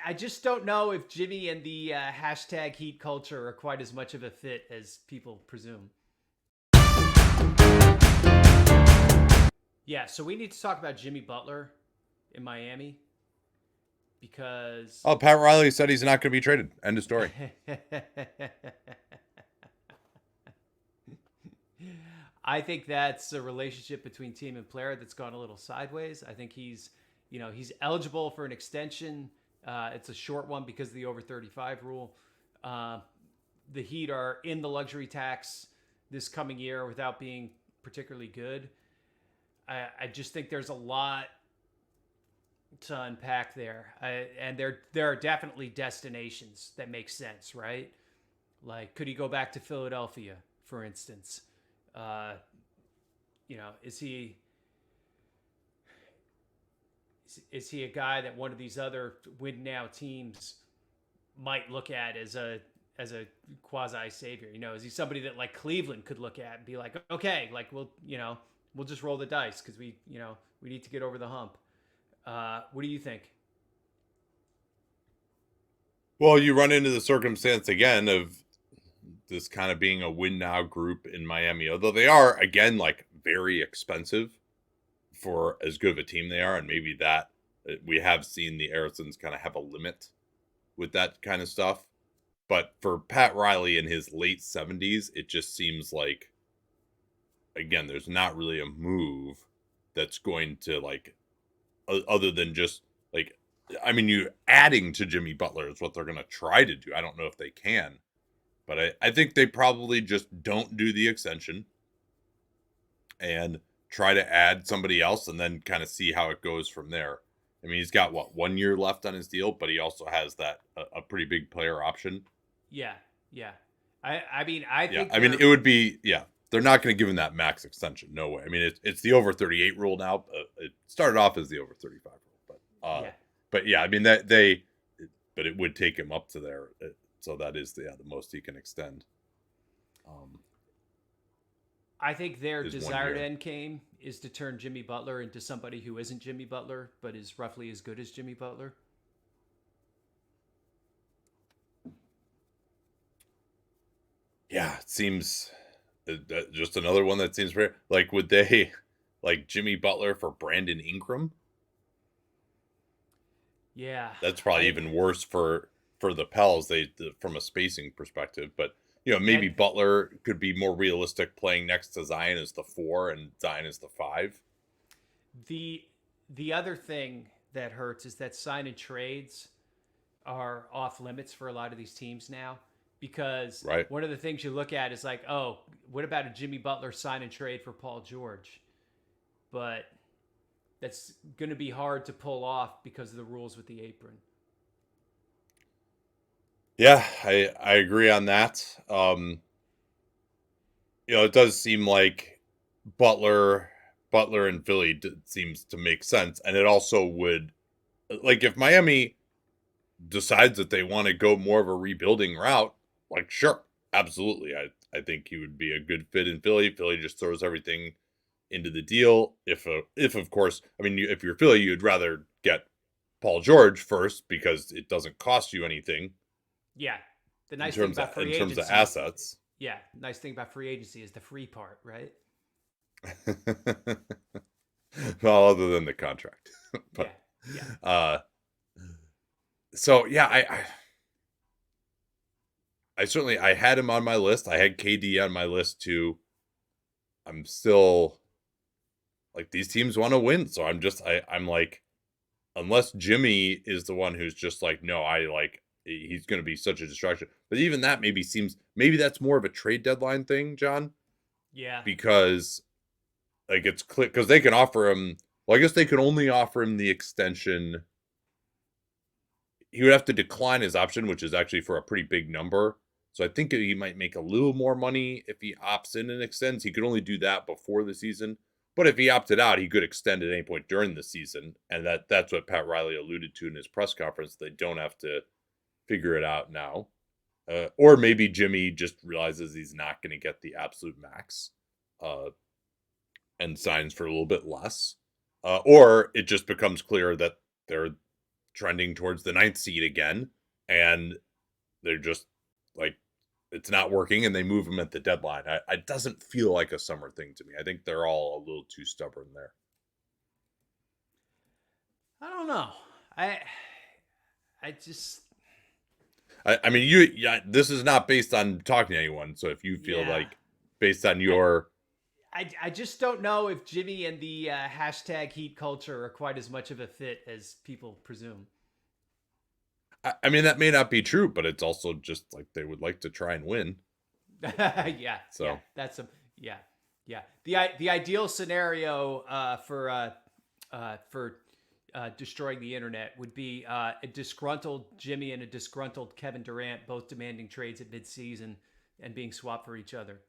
I just don't know if Jimmy and the hashtag Heat culture are quite as much of a fit as people presume. Yeah, so we need to talk about Jimmy Butler in Miami because Oh, Pat Riley said he's not going to be traded. End of story. I think that's a relationship between team and player that's gone a little sideways. I think he's eligible for an extension. It's a short one because of the over 35 rule. Uh, the Heat are in the luxury tax this coming year without being particularly good. I just think there's a lot to unpack there, and there are definitely destinations that make sense, right? Like, could he go back to Philadelphia, for instance? Uh, is he a guy that one of these other win now teams might look at as a quasi savior? Is he somebody that like Cleveland could look at and be like, okay, like we'll just roll the dice because we need to get over the hump. What do you think? Well, you run into the circumstance again of this kind of being a win now group in Miami, although they are, again, like very expensive for as good of a team they are. And maybe that we have seen the Arizons kind of have a limit with that kind of stuff. But for Pat Riley in his late 70s, it just seems like, again, there's not really a move that's going to like, other than just like, I mean, you adding to Jimmy Butler is what they're going to try to do. I don't know if they can, but I think they probably just don't do the extension and try to add somebody else and then kind of see how it goes from there. I mean, he's got what, 1 year left on his deal, but he also has that a pretty big player option. Yeah, yeah. I mean, I Yeah, think I mean, they're it would be, yeah, they're not going to give him that max extension. No way. I mean, it's the over 38 rule now. It started off as the over 35 rule, yeah. but yeah, I mean but it would take him up to there. So that is the most he can extend. Um, I think their is one desired year. end game is to turn Jimmy Butler into somebody who isn't Jimmy Butler, but is roughly as good as Jimmy Butler. Yeah, it seems just another one that seems very like would they like Jimmy Butler for Brandon Ingram? Yeah, That's probably I even worse for the Pels. From a spacing perspective, but maybe that Butler could be more realistic playing next to Zion as the 4 and Zion as the 5. the the other thing that hurts is that sign and trades are off limits for a lot of these teams now because Right? one of the things you look at is like, oh, what about a Jimmy Butler sign and trade for Paul George? But that's going to be hard to pull off because of the rules with the apron. Yeah, I agree on that. It does seem like Butler Butler and Philly seems to make sense, and it also would like if Miami decides that they want to go more of a rebuilding route, like sure, absolutely. I think he would be a good fit in Philly. Philly just throws everything into the deal. If of course, I mean, if you're Philly, you'd rather get Paul George first because it doesn't cost you anything Yeah. The in nice thing terms of about free agency, assets. yeah, nice thing about free agency is the free part, right? Well, other than the contract, Yeah. but Yeah. uh, so yeah, I certainly I had him on my list. I had KD on my list too. I'm still like these teams want to win, so I'm like unless Jimmy is the one who's just like no, I like he's going to be such a distraction. But even that maybe that's more of a trade deadline thing, John, Yeah. because like it's clear because they can offer him. Well, I guess they can only offer him the extension. He would have to decline his option, which is actually for a pretty big number. So I think he might make a little more money if he opts in and extends. He could only do that before the season. But if he opted out, he could extend at any point during the season. And that's what Pat Riley alluded to in his press conference. They don't have to figure it out now. Or maybe Jimmy just realizes he's not going to get the absolute max uh, and signs for a little bit less. Or it just becomes clear that they're trending towards the 9th seed again, and they're just like, it's not working, and they move him at the deadline. It doesn't feel like a summer thing to me. I think they're all a little too stubborn there. I don't know. I just. I mean, this is not based on talking to anyone. So if you feel like, based on your, I just don't know if Jimmy and the hashtag heat culture are quite as much of a fit as people presume. I mean, that may not be true, but it's also just like they would like to try and win. Yeah. So yeah, that's a yeah. The ideal scenario for destroying the internet would be a disgruntled Jimmy and a disgruntled Kevin Durant both demanding trades at midseason and being swapped for each other.